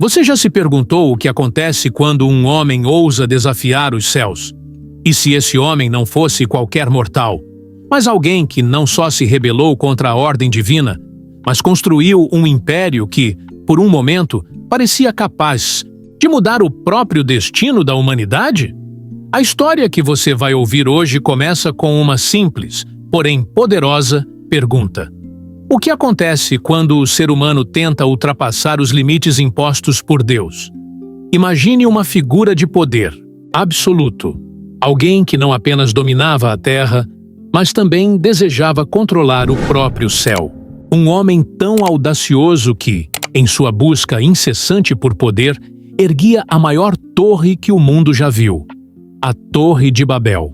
Você já se perguntou o que acontece quando um homem ousa desafiar os céus? E se esse homem não fosse qualquer mortal, mas alguém que não só se rebelou contra a ordem divina, mas construiu um império que, por um momento, parecia capaz de mudar o próprio destino da humanidade? A história que você vai ouvir hoje começa com uma simples, porém poderosa, pergunta. O que acontece quando o ser humano tenta ultrapassar os limites impostos por Deus? Imagine uma figura de poder absoluto, alguém que não apenas dominava a terra, mas também desejava controlar o próprio céu. Um homem tão audacioso que, em sua busca incessante por poder, erguia a maior torre que o mundo já viu, a Torre de Babel.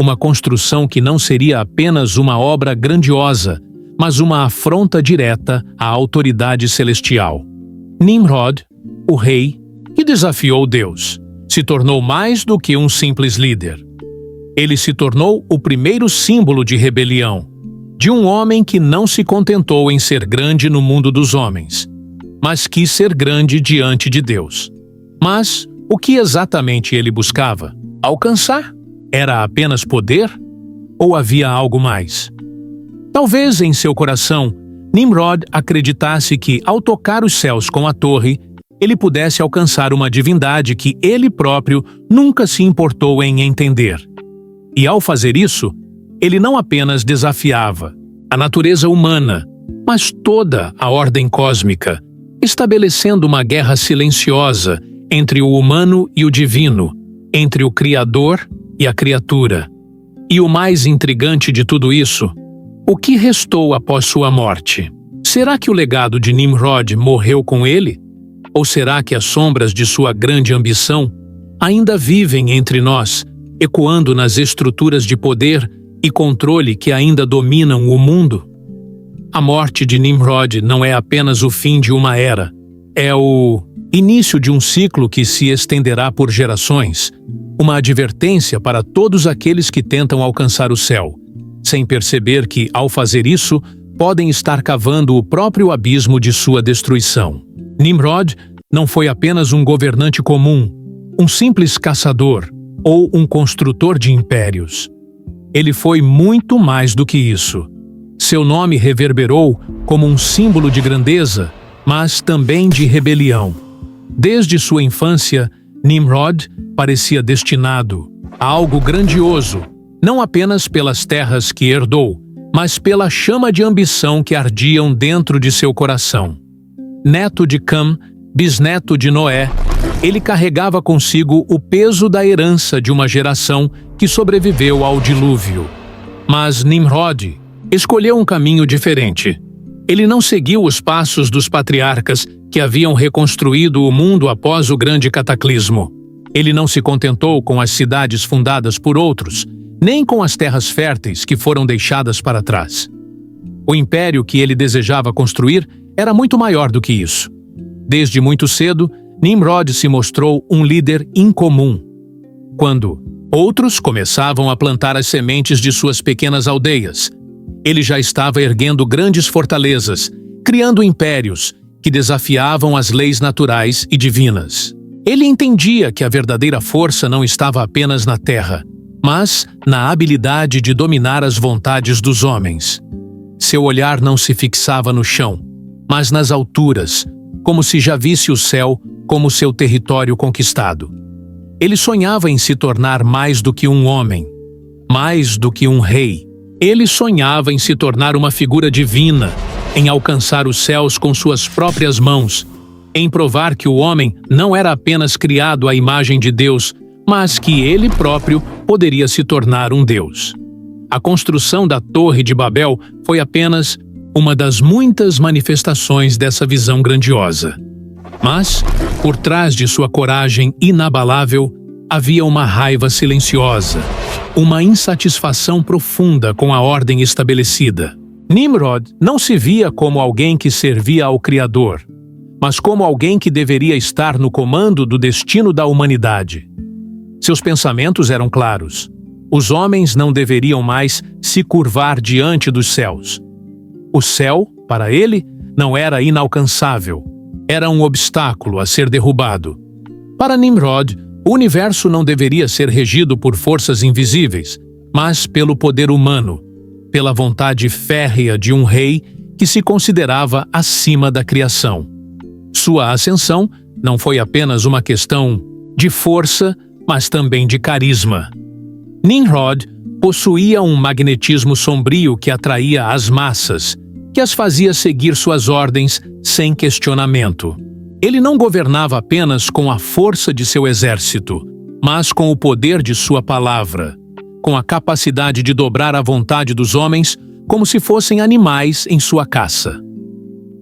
Uma construção que não seria apenas uma obra grandiosa, mas uma afronta direta à autoridade celestial. Nimrod, o rei, que desafiou Deus, se tornou mais do que um simples líder. Ele se tornou o primeiro símbolo de rebelião, de um homem que não se contentou em ser grande no mundo dos homens, mas quis ser grande diante de Deus. Mas o que exatamente ele buscava? Alcançar? Era apenas poder? Ou havia algo mais? Talvez em seu coração, Nimrod acreditasse que, ao tocar os céus com a torre, ele pudesse alcançar uma divindade que ele próprio nunca se importou em entender. E ao fazer isso, ele não apenas desafiava a natureza humana, mas toda a ordem cósmica, estabelecendo uma guerra silenciosa entre o humano e o divino, entre o Criador e a criatura. E o mais intrigante de tudo isso, o que restou após sua morte? Será que o legado de Nimrod morreu com ele? Ou será que as sombras de sua grande ambição ainda vivem entre nós, ecoando nas estruturas de poder e controle que ainda dominam o mundo? A morte de Nimrod não é apenas o fim de uma era, é o início de um ciclo que se estenderá por gerações, uma advertência para todos aqueles que tentam alcançar o céu, sem perceber que, ao fazer isso, podem estar cavando o próprio abismo de sua destruição. Nimrod não foi apenas um governante comum, um simples caçador ou um construtor de impérios. Ele foi muito mais do que isso. Seu nome reverberou como um símbolo de grandeza, mas também de rebelião. Desde sua infância, Nimrod parecia destinado a algo grandioso, não apenas pelas terras que herdou, mas pela chama de ambição que ardiam dentro de seu coração. Neto de Cam, bisneto de Noé, ele carregava consigo o peso da herança de uma geração que sobreviveu ao dilúvio. Mas Nimrod escolheu um caminho diferente. Ele não seguiu os passos dos patriarcas que haviam reconstruído o mundo após o grande cataclismo. Ele não se contentou com as cidades fundadas por outros, nem com as terras férteis que foram deixadas para trás. O império que ele desejava construir era muito maior do que isso. Desde muito cedo, Nimrod se mostrou um líder incomum. Quando outros começavam a plantar as sementes de suas pequenas aldeias, ele já estava erguendo grandes fortalezas, criando impérios que desafiavam as leis naturais e divinas. Ele entendia que a verdadeira força não estava apenas na terra, mas na habilidade de dominar as vontades dos homens. Seu olhar não se fixava no chão, mas nas alturas, como se já visse o céu como seu território conquistado. Ele sonhava em se tornar mais do que um homem, mais do que um rei. Ele sonhava em se tornar uma figura divina, em alcançar os céus com suas próprias mãos, em provar que o homem não era apenas criado à imagem de Deus, mas que ele próprio poderia se tornar um Deus. A construção da Torre de Babel foi apenas uma das muitas manifestações dessa visão grandiosa. Mas, por trás de sua coragem inabalável, havia uma raiva silenciosa, uma insatisfação profunda com a ordem estabelecida. Nimrod não se via como alguém que servia ao Criador, mas como alguém que deveria estar no comando do destino da humanidade. Seus pensamentos eram claros. Os homens não deveriam mais se curvar diante dos céus. O céu, para ele, não era inalcançável. era um obstáculo a ser derrubado. Para Nimrod, o universo não deveria ser regido por forças invisíveis, mas pelo poder humano, pela vontade férrea de um rei que se considerava acima da criação. Sua ascensão não foi apenas uma questão de força, mas também de carisma. Nimrod possuía um magnetismo sombrio que atraía as massas, que as fazia seguir suas ordens sem questionamento. Ele não governava apenas com a força de seu exército, mas com o poder de sua palavra, com a capacidade de dobrar a vontade dos homens como se fossem animais em sua caça.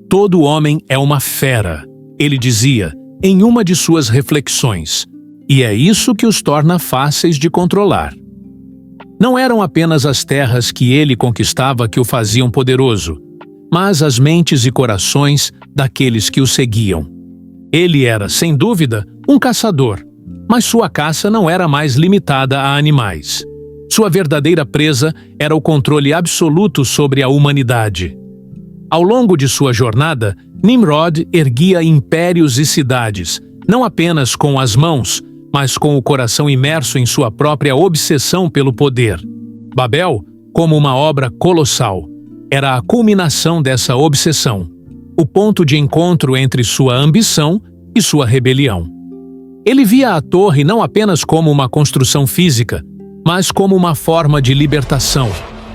Todo homem é uma fera, ele dizia em uma de suas reflexões, e é isso que os torna fáceis de controlar. Não eram apenas as terras que ele conquistava que o faziam poderoso, mas as mentes e corações daqueles que o seguiam. Ele era, sem dúvida, um caçador, mas sua caça não era mais limitada a animais. Sua verdadeira presa era o controle absoluto sobre a humanidade. Ao longo de sua jornada, Nimrod erguia impérios e cidades, não apenas com as mãos, mas com o coração imerso em sua própria obsessão pelo poder. Babel, como uma obra colossal, era a culminação dessa obsessão, o ponto de encontro entre sua ambição e sua rebelião. Ele via a torre não apenas como uma construção física, mas como uma forma de libertação,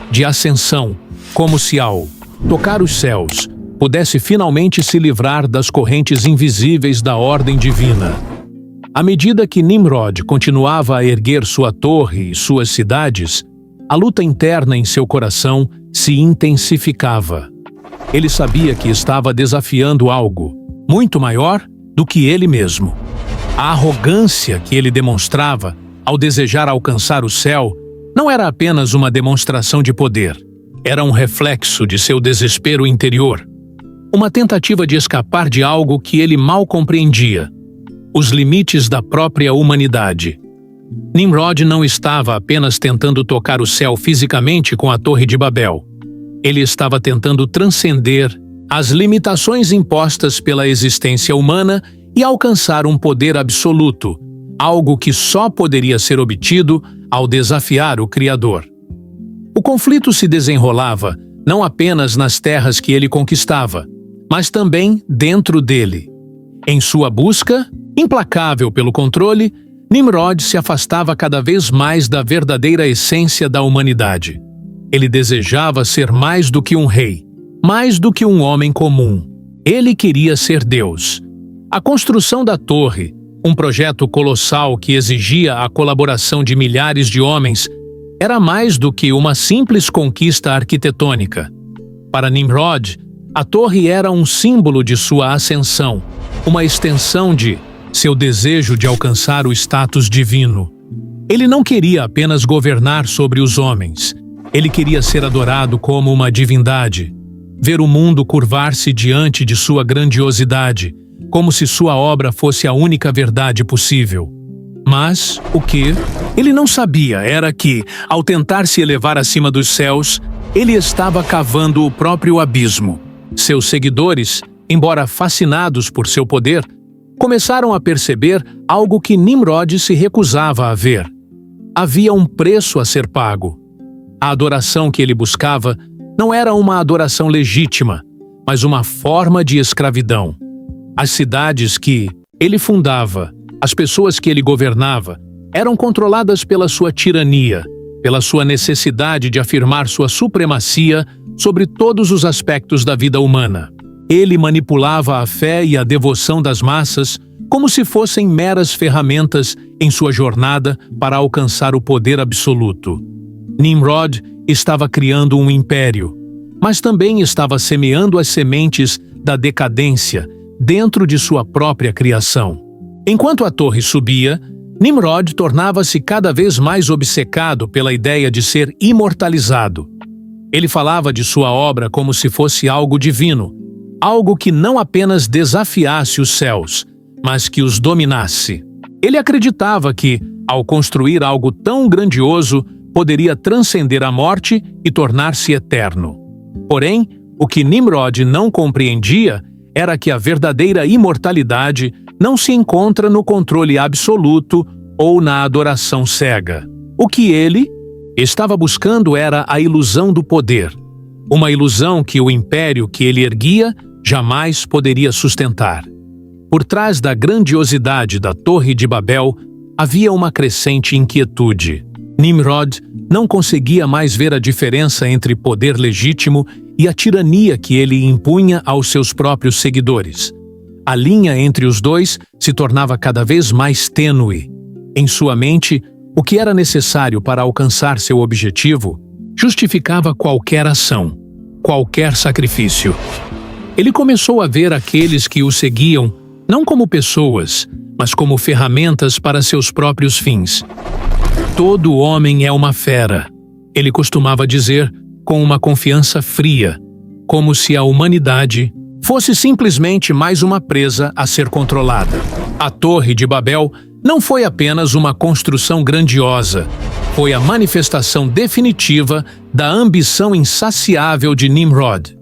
de ascensão, como se ao tocar os céus, pudesse finalmente se livrar das correntes invisíveis da ordem divina. À medida que Nimrod continuava a erguer sua torre e suas cidades, a luta interna em seu coração se intensificava. Ele sabia que estava desafiando algo muito maior do que ele mesmo. A arrogância que ele demonstrava ao desejar alcançar o céu não era apenas uma demonstração de poder, era um reflexo de seu desespero interior, uma tentativa de escapar de algo que ele mal compreendia, os limites da própria humanidade. Nimrod não estava apenas tentando tocar o céu fisicamente com a Torre de Babel. Ele estava tentando transcender as limitações impostas pela existência humana e alcançar um poder absoluto, algo que só poderia ser obtido ao desafiar o Criador. O conflito se desenrolava não apenas nas terras que ele conquistava, mas também dentro dele. Em sua busca, implacável pelo controle, Nimrod se afastava cada vez mais da verdadeira essência da humanidade. Ele desejava ser mais do que um rei, mais do que um homem comum. Ele queria ser Deus. A construção da torre, um projeto colossal que exigia a colaboração de milhares de homens, era mais do que uma simples conquista arquitetônica. Para Nimrod, a torre era um símbolo de sua ascensão, uma extensão de seu desejo de alcançar o status divino. Ele não queria apenas governar sobre os homens. Ele queria ser adorado como uma divindade, ver o mundo curvar-se diante de sua grandiosidade, como se sua obra fosse a única verdade possível. Mas o que ele não sabia era que, ao tentar se elevar acima dos céus, ele estava cavando o próprio abismo. Seus seguidores, embora fascinados por seu poder, começaram a perceber algo que Nimrod se recusava a ver. Havia um preço a ser pago. A adoração que ele buscava não era uma adoração legítima, mas uma forma de escravidão. As cidades que ele fundava, as pessoas que ele governava, eram controladas pela sua tirania, pela sua necessidade de afirmar sua supremacia sobre todos os aspectos da vida humana. Ele manipulava a fé e a devoção das massas como se fossem meras ferramentas em sua jornada para alcançar o poder absoluto. Nimrod estava criando um império, mas também estava semeando as sementes da decadência dentro de sua própria criação. Enquanto a torre subia, Nimrod tornava-se cada vez mais obcecado pela ideia de ser imortalizado. Ele falava de sua obra como se fosse algo divino, algo que não apenas desafiasse os céus, mas que os dominasse. Ele acreditava que, ao construir algo tão grandioso, poderia transcender a morte e tornar-se eterno. Porém, o que Nimrod não compreendia era que a verdadeira imortalidade não se encontra no controle absoluto ou na adoração cega. O que ele estava buscando era a ilusão do poder, uma ilusão que o império que ele erguia jamais poderia sustentar. Por trás da grandiosidade da Torre de Babel havia uma crescente inquietude. Nimrod não conseguia mais ver a diferença entre poder legítimo e a tirania que ele impunha aos seus próprios seguidores. A linha entre os dois se tornava cada vez mais tênue. Em sua mente, o que era necessário para alcançar seu objetivo justificava qualquer ação, qualquer sacrifício. Ele começou a ver aqueles que o seguiam não como pessoas, mas como ferramentas para seus próprios fins. Todo homem é uma fera, ele costumava dizer com uma confiança fria, como se a humanidade fosse simplesmente mais uma presa a ser controlada. A Torre de Babel não foi apenas uma construção grandiosa, foi a manifestação definitiva da ambição insaciável de Nimrod.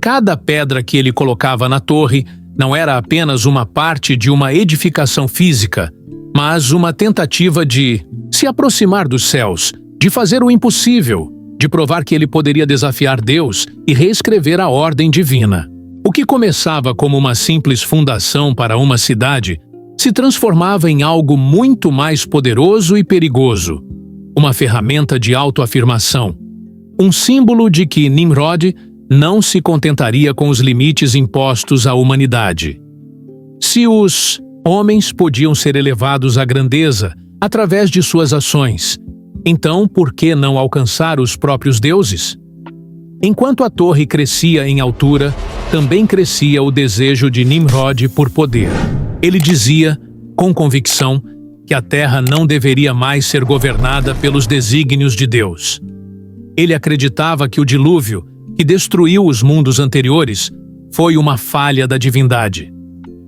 Cada pedra que ele colocava na torre não era apenas uma parte de uma edificação física, mas uma tentativa de se aproximar dos céus, de fazer o impossível, de provar que ele poderia desafiar Deus e reescrever a ordem divina. O que começava como uma simples fundação para uma cidade se transformava em algo muito mais poderoso e perigoso, uma ferramenta de autoafirmação, um símbolo de que Nimrod não se contentaria com os limites impostos à humanidade. Se os homens podiam ser elevados à grandeza através de suas ações, então por que não alcançar os próprios deuses? Enquanto a torre crescia em altura, também crescia o desejo de Nimrod por poder. Ele dizia, com convicção, que a terra não deveria mais ser governada pelos desígnios de Deus. Ele acreditava que o dilúvio, que destruiu os mundos anteriores, foi uma falha da divindade.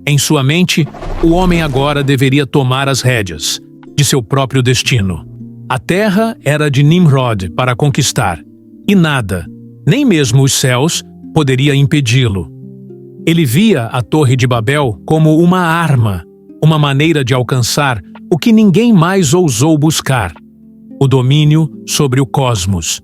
Em sua mente, o homem agora deveria tomar as rédeas de seu próprio destino. A terra era de Nimrod para conquistar, e nada, nem mesmo os céus, poderia impedi-lo. Ele via a Torre de Babel como uma arma, uma maneira de alcançar o que ninguém mais ousou buscar: o domínio sobre o cosmos.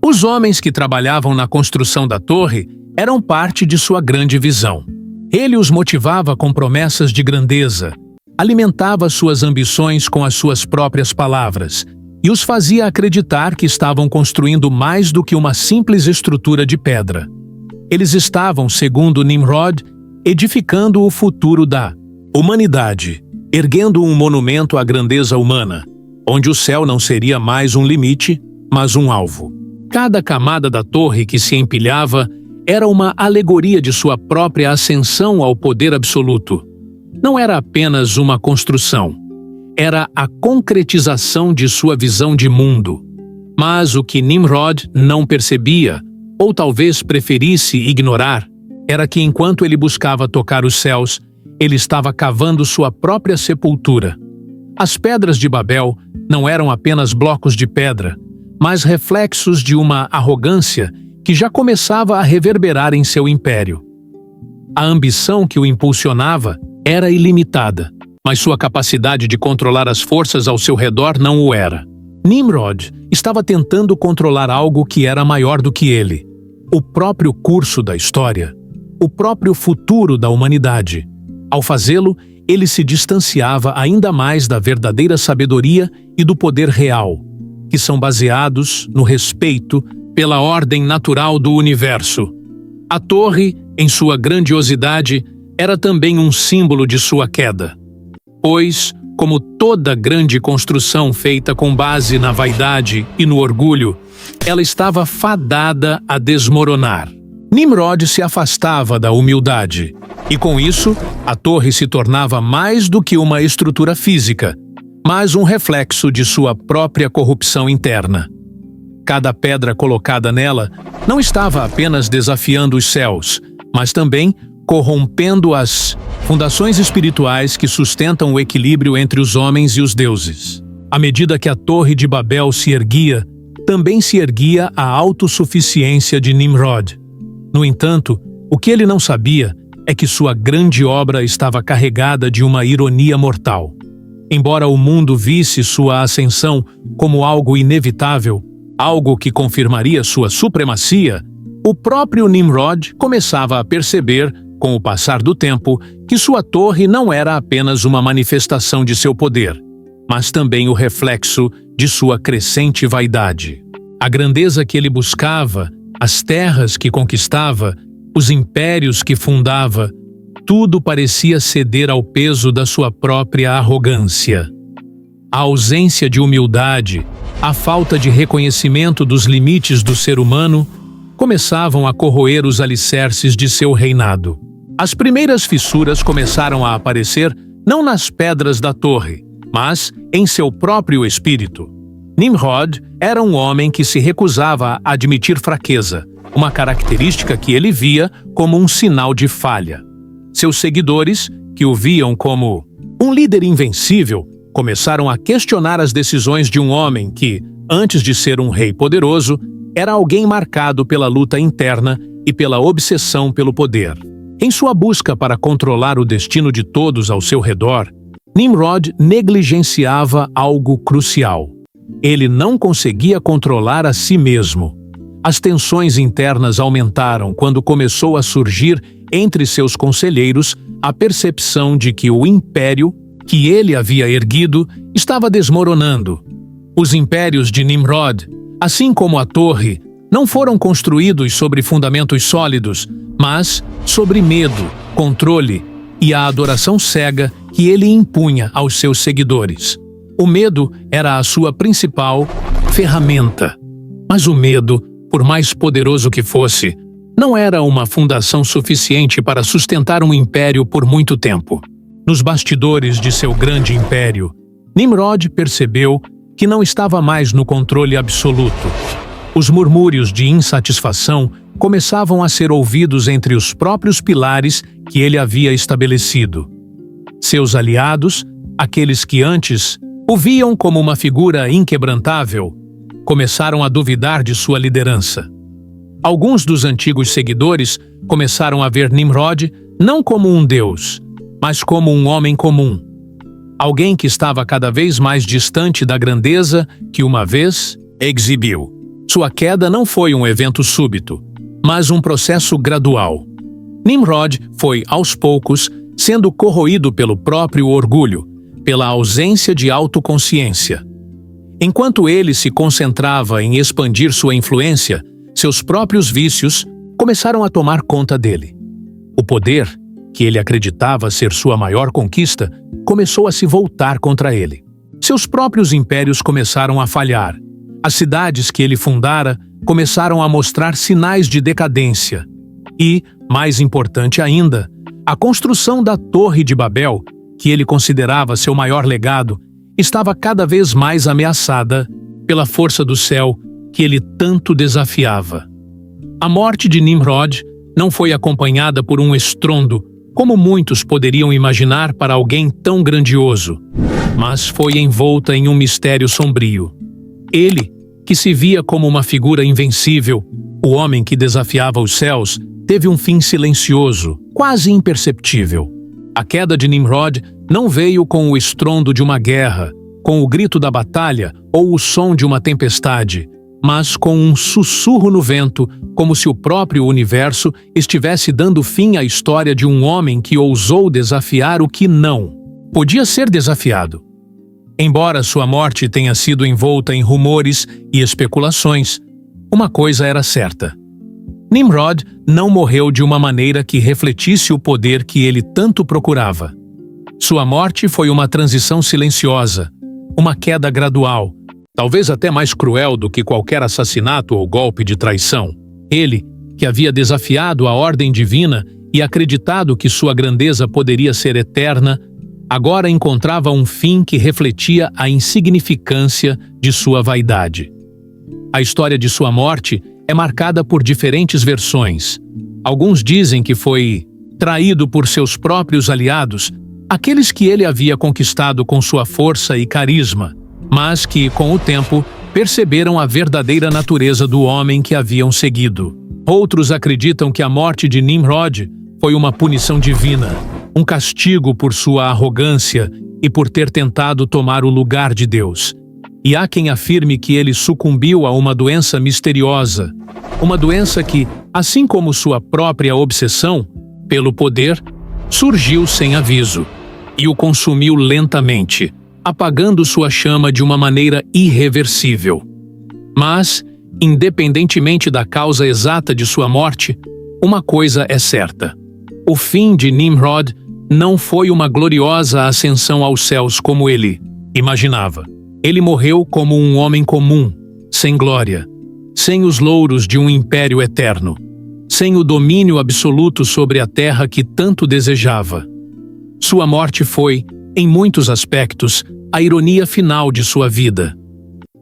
Os homens que trabalhavam na construção da torre eram parte de sua grande visão. Ele os motivava com promessas de grandeza, alimentava suas ambições com as suas próprias palavras e os fazia acreditar que estavam construindo mais do que uma simples estrutura de pedra. Eles estavam, segundo Nimrod, edificando o futuro da humanidade, erguendo um monumento à grandeza humana, onde o céu não seria mais um limite, mas um alvo. Cada camada da torre que se empilhava era uma alegoria de sua própria ascensão ao poder absoluto. Não era apenas uma construção, era a concretização de sua visão de mundo. Mas o que Nimrod não percebia, ou talvez preferisse ignorar, era que enquanto ele buscava tocar os céus, ele estava cavando sua própria sepultura. As pedras de Babel não eram apenas blocos de pedra, mas reflexos de uma arrogância que já começava a reverberar em seu império. A ambição que o impulsionava era ilimitada, mas sua capacidade de controlar as forças ao seu redor não o era. Nimrod estava tentando controlar algo que era maior do que ele: o próprio curso da história, o próprio futuro da humanidade. Ao fazê-lo, ele se distanciava ainda mais da verdadeira sabedoria e do poder real, que são baseados no respeito pela ordem natural do universo. A torre, em sua grandiosidade, era também um símbolo de sua queda. Pois, como toda grande construção feita com base na vaidade e no orgulho, ela estava fadada a desmoronar. Nimrod se afastava da humildade, e com isso, a torre se tornava mais do que uma estrutura física, mas um reflexo de sua própria corrupção interna. Cada pedra colocada nela não estava apenas desafiando os céus, mas também corrompendo as fundações espirituais que sustentam o equilíbrio entre os homens e os deuses. À medida que a Torre de Babel se erguia, também se erguia a autossuficiência de Nimrod. No entanto, o que ele não sabia é que sua grande obra estava carregada de uma ironia mortal. Embora o mundo visse sua ascensão como algo inevitável, algo que confirmaria sua supremacia, o próprio Nimrod começava a perceber, com o passar do tempo, que sua torre não era apenas uma manifestação de seu poder, mas também o reflexo de sua crescente vaidade. A grandeza que ele buscava, as terras que conquistava, os impérios que fundava, tudo parecia ceder ao peso da sua própria arrogância. A ausência de humildade, a falta de reconhecimento dos limites do ser humano começavam a corroer os alicerces de seu reinado. As primeiras fissuras começaram a aparecer não nas pedras da torre, mas em seu próprio espírito. Nimrod era um homem que se recusava a admitir fraqueza, uma característica que ele via como um sinal de falha. Seus seguidores, que o viam como um líder invencível, começaram a questionar as decisões de um homem que, antes de ser um rei poderoso, era alguém marcado pela luta interna e pela obsessão pelo poder. Em sua busca para controlar o destino de todos ao seu redor, Nimrod negligenciava algo crucial. Ele não conseguia controlar a si mesmo. As tensões internas aumentaram quando começou a surgir entre seus conselheiros a percepção de que o império que ele havia erguido estava desmoronando. Os impérios de Nimrod, assim como a torre, não foram construídos sobre fundamentos sólidos, mas sobre medo, controle e a adoração cega que ele impunha aos seus seguidores. O medo era a sua principal ferramenta. Mas o medo, por mais poderoso que fosse, não era uma fundação suficiente para sustentar um império por muito tempo. Nos bastidores de seu grande império, Nimrod percebeu que não estava mais no controle absoluto. Os murmúrios de insatisfação começavam a ser ouvidos entre os próprios pilares que ele havia estabelecido. Seus aliados, aqueles que antes o viam como uma figura inquebrantável, começaram a duvidar de sua liderança. Alguns dos antigos seguidores começaram a ver Nimrod não como um deus, mas como um homem comum. Alguém que estava cada vez mais distante da grandeza que uma vez exibiu. Sua queda não foi um evento súbito, mas um processo gradual. Nimrod foi, aos poucos, sendo corroído pelo próprio orgulho, pela ausência de autoconsciência. Enquanto ele se concentrava em expandir sua influência, seus próprios vícios começaram a tomar conta dele. O poder, que ele acreditava ser sua maior conquista, começou a se voltar contra ele. Seus próprios impérios começaram a falhar. As cidades que ele fundara começaram a mostrar sinais de decadência. E, mais importante ainda, a construção da Torre de Babel, que ele considerava seu maior legado, estava cada vez mais ameaçada pela força do céu que ele tanto desafiava. A morte de Nimrod não foi acompanhada por um estrondo, como muitos poderiam imaginar para alguém tão grandioso, mas foi envolta em um mistério sombrio. Ele, que se via como uma figura invencível, o homem que desafiava os céus, teve um fim silencioso, quase imperceptível. A queda de Nimrod não veio com o estrondo de uma guerra, com o grito da batalha ou o som de uma tempestade, mas com um sussurro no vento, como se o próprio universo estivesse dando fim à história de um homem que ousou desafiar o que não podia ser desafiado. Embora sua morte tenha sido envolta em rumores e especulações, uma coisa era certa. Nimrod não morreu de uma maneira que refletisse o poder que ele tanto procurava. Sua morte foi uma transição silenciosa, uma queda gradual, talvez até mais cruel do que qualquer assassinato ou golpe de traição. Ele, que havia desafiado a ordem divina e acreditado que sua grandeza poderia ser eterna, agora encontrava um fim que refletia a insignificância de sua vaidade. A história de sua morte é marcada por diferentes versões. Alguns dizem que foi traído por seus próprios aliados, aqueles que ele havia conquistado com sua força e carisma, mas que, com o tempo, perceberam a verdadeira natureza do homem que haviam seguido. Outros acreditam que a morte de Nimrod foi uma punição divina, um castigo por sua arrogância e por ter tentado tomar o lugar de Deus. E há quem afirme que ele sucumbiu a uma doença misteriosa, uma doença que, assim como sua própria obsessão pelo poder, surgiu sem aviso e o consumiu lentamente, apagando sua chama de uma maneira irreversível. Mas, independentemente da causa exata de sua morte, uma coisa é certa: o fim de Nimrod não foi uma gloriosa ascensão aos céus como ele imaginava. Ele morreu como um homem comum, sem glória, sem os louros de um império eterno, sem o domínio absoluto sobre a terra que tanto desejava. Sua morte foi, em muitos aspectos, a ironia final de sua vida.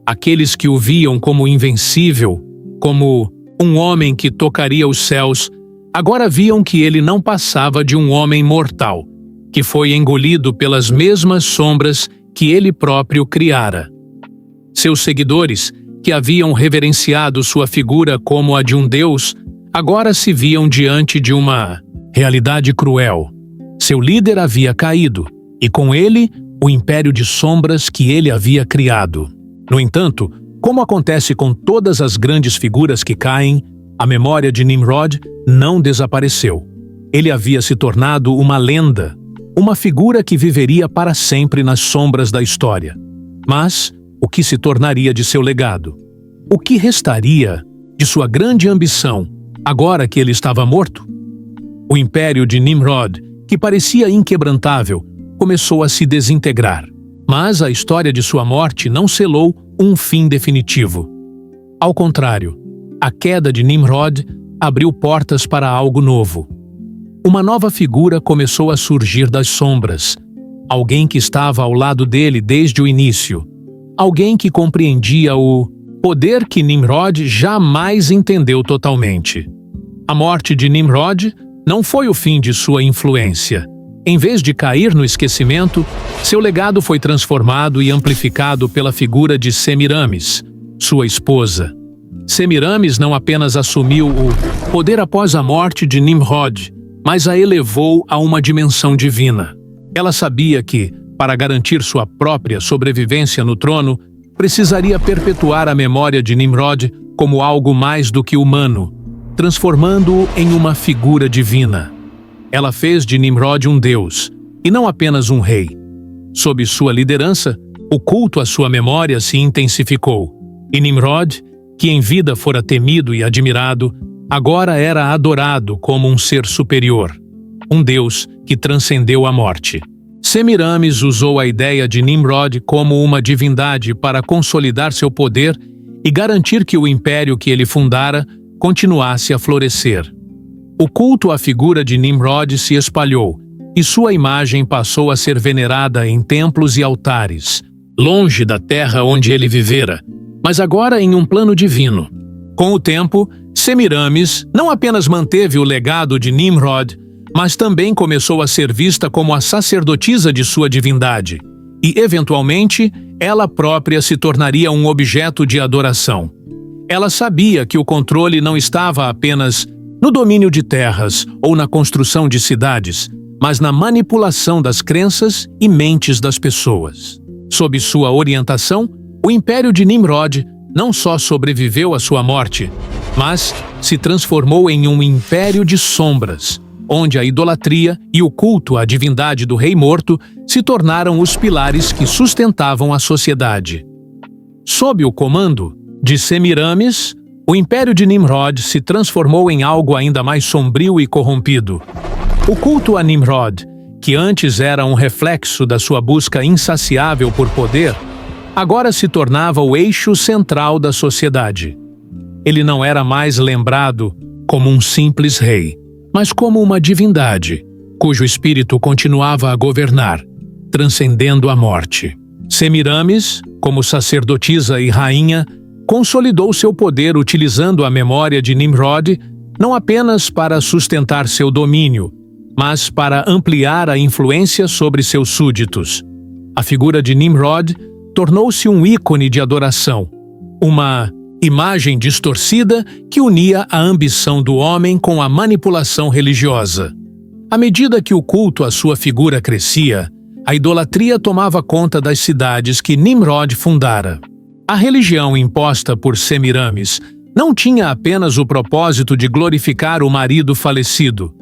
Aqueles que o viam como invencível, como um homem que tocaria os céus, agora viam que ele não passava de um homem mortal, que foi engolido pelas mesmas sombras que ele próprio criara. Seus seguidores, que haviam reverenciado sua figura como a de um deus, agora se viam diante de uma realidade cruel. Seu líder havia caído, e com ele, o império de sombras que ele havia criado. No entanto, como acontece com todas as grandes figuras que caem, a memória de Nimrod não desapareceu. Ele havia se tornado uma lenda, uma figura que viveria para sempre nas sombras da história. Mas o que se tornaria de seu legado? O que restaria de sua grande ambição, agora que ele estava morto? O império de Nimrod, que parecia inquebrantável, começou a se desintegrar. Mas a história de sua morte não selou um fim definitivo. Ao contrário, a queda de Nimrod abriu portas para algo novo. Uma nova figura começou a surgir das sombras, alguém que estava ao lado dele desde o início, alguém que compreendia o poder que Nimrod jamais entendeu totalmente. A morte de Nimrod não foi o fim de sua influência. Em vez de cair no esquecimento, seu legado foi transformado e amplificado pela figura de Semiramis, sua esposa. Semiramis não apenas assumiu o poder após a morte de Nimrod, mas a elevou a uma dimensão divina. Ela sabia que, para garantir sua própria sobrevivência no trono, precisaria perpetuar a memória de Nimrod como algo mais do que humano, transformando-o em uma figura divina. Ela fez de Nimrod um deus, e não apenas um rei. Sob sua liderança, o culto à sua memória se intensificou, e Nimrod, que em vida fora temido e admirado, agora era adorado como um ser superior, um deus que transcendeu a morte. Semiramis usou a ideia de Nimrod como uma divindade para consolidar seu poder e garantir que o império que ele fundara continuasse a florescer. O culto à figura de Nimrod se espalhou, e sua imagem passou a ser venerada em templos e altares, longe da terra onde ele vivera, mas agora em um plano divino. Com o tempo, Semiramis não apenas manteve o legado de Nimrod, mas também começou a ser vista como a sacerdotisa de sua divindade, e, eventualmente, ela própria se tornaria um objeto de adoração. Ela sabia que o controle não estava apenas no domínio de terras ou na construção de cidades, mas na manipulação das crenças e mentes das pessoas. Sob sua orientação, o império de Nimrod não só sobreviveu à sua morte, mas se transformou em um império de sombras, onde a idolatria e o culto à divindade do rei morto se tornaram os pilares que sustentavam a sociedade. Sob o comando de Semiramis, o império de Nimrod se transformou em algo ainda mais sombrio e corrompido. O culto a Nimrod, que antes era um reflexo da sua busca insaciável por poder, agora se tornava o eixo central da sociedade. Ele não era mais lembrado como um simples rei, mas como uma divindade, cujo espírito continuava a governar, transcendendo a morte. Semiramis, como sacerdotisa e rainha, consolidou seu poder utilizando a memória de Nimrod não apenas para sustentar seu domínio, mas para ampliar a influência sobre seus súditos. A figura de Nimrod tornou-se um ícone de adoração, uma imagem distorcida que unia a ambição do homem com a manipulação religiosa. À medida que o culto à sua figura crescia, a idolatria tomava conta das cidades que Nimrod fundara. A religião imposta por Semiramis não tinha apenas o propósito de glorificar o marido falecido,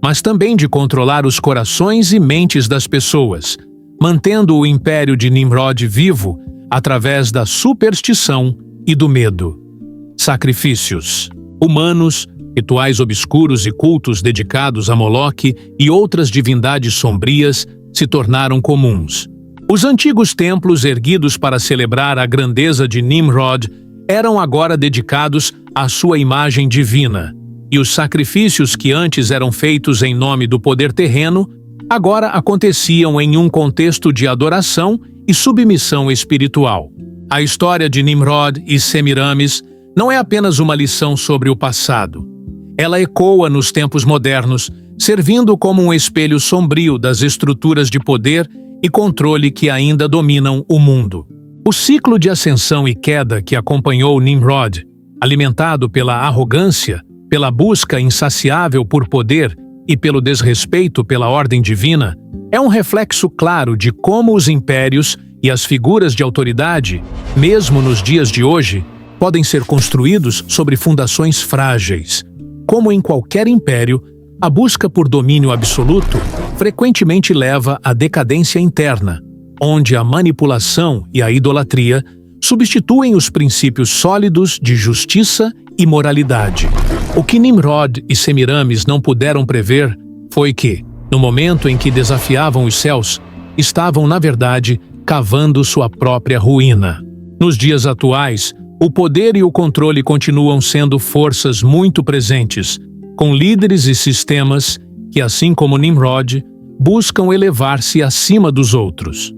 mas também de controlar os corações e mentes das pessoas, mantendo o império de Nimrod vivo através da superstição e do medo. Sacrifícios humanos, rituais obscuros e cultos dedicados a Moloque e outras divindades sombrias se tornaram comuns. Os antigos templos erguidos para celebrar a grandeza de Nimrod eram agora dedicados à sua imagem divina, e os sacrifícios que antes eram feitos em nome do poder terreno, agora aconteciam em um contexto de adoração e submissão espiritual. A história de Nimrod e Semiramis não é apenas uma lição sobre o passado. Ela ecoa nos tempos modernos, servindo como um espelho sombrio das estruturas de poder e controle que ainda dominam o mundo. O ciclo de ascensão e queda que acompanhou Nimrod, alimentado pela arrogância, pela busca insaciável por poder e pelo desrespeito pela ordem divina, é um reflexo claro de como os impérios e as figuras de autoridade, mesmo nos dias de hoje, podem ser construídos sobre fundações frágeis. Como em qualquer império, a busca por domínio absoluto frequentemente leva à decadência interna, onde a manipulação e a idolatria substituem os princípios sólidos de justiça e moralidade. O que Nimrod e Semiramis não puderam prever foi que, no momento em que desafiavam os céus, estavam, na verdade, cavando sua própria ruína. Nos dias atuais, o poder e o controle continuam sendo forças muito presentes, com líderes e sistemas que, assim como Nimrod, buscam elevar-se acima dos outros.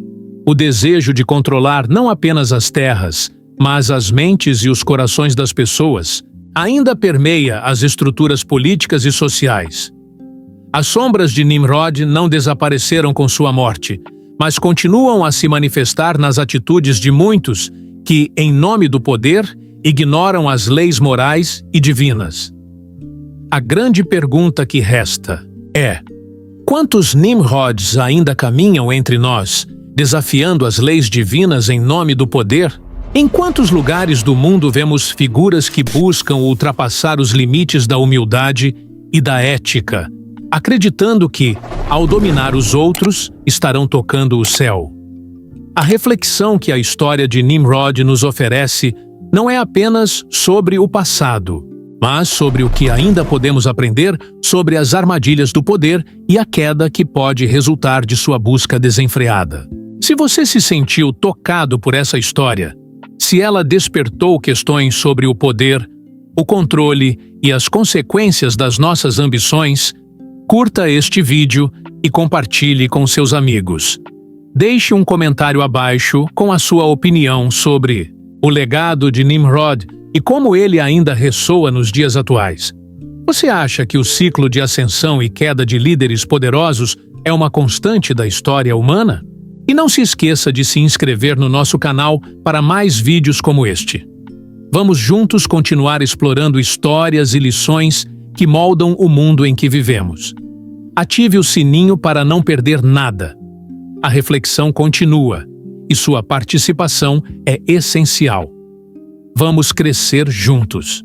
O desejo de controlar não apenas as terras, mas as mentes e os corações das pessoas, ainda permeia as estruturas políticas e sociais. As sombras de Nimrod não desapareceram com sua morte, mas continuam a se manifestar nas atitudes de muitos que, em nome do poder, ignoram as leis morais e divinas. A grande pergunta que resta é: quantos Nimrods ainda caminham entre nós, desafiando as leis divinas em nome do poder? Em quantos lugares do mundo vemos figuras que buscam ultrapassar os limites da humildade e da ética, acreditando que, ao dominar os outros, estarão tocando o céu? A reflexão que a história de Nimrod nos oferece não é apenas sobre o passado, mas sobre o que ainda podemos aprender sobre as armadilhas do poder e a queda que pode resultar de sua busca desenfreada. Se você se sentiu tocado por essa história, se ela despertou questões sobre o poder, o controle e as consequências das nossas ambições, curta este vídeo e compartilhe com seus amigos. Deixe um comentário abaixo com a sua opinião sobre o legado de Nimrod e como ele ainda ressoa nos dias atuais. Você acha que o ciclo de ascensão e queda de líderes poderosos é uma constante da história humana? E não se esqueça de se inscrever no nosso canal para mais vídeos como este. Vamos juntos continuar explorando histórias e lições que moldam o mundo em que vivemos. Ative o sininho para não perder nada. A reflexão continua e sua participação é essencial. Vamos crescer juntos.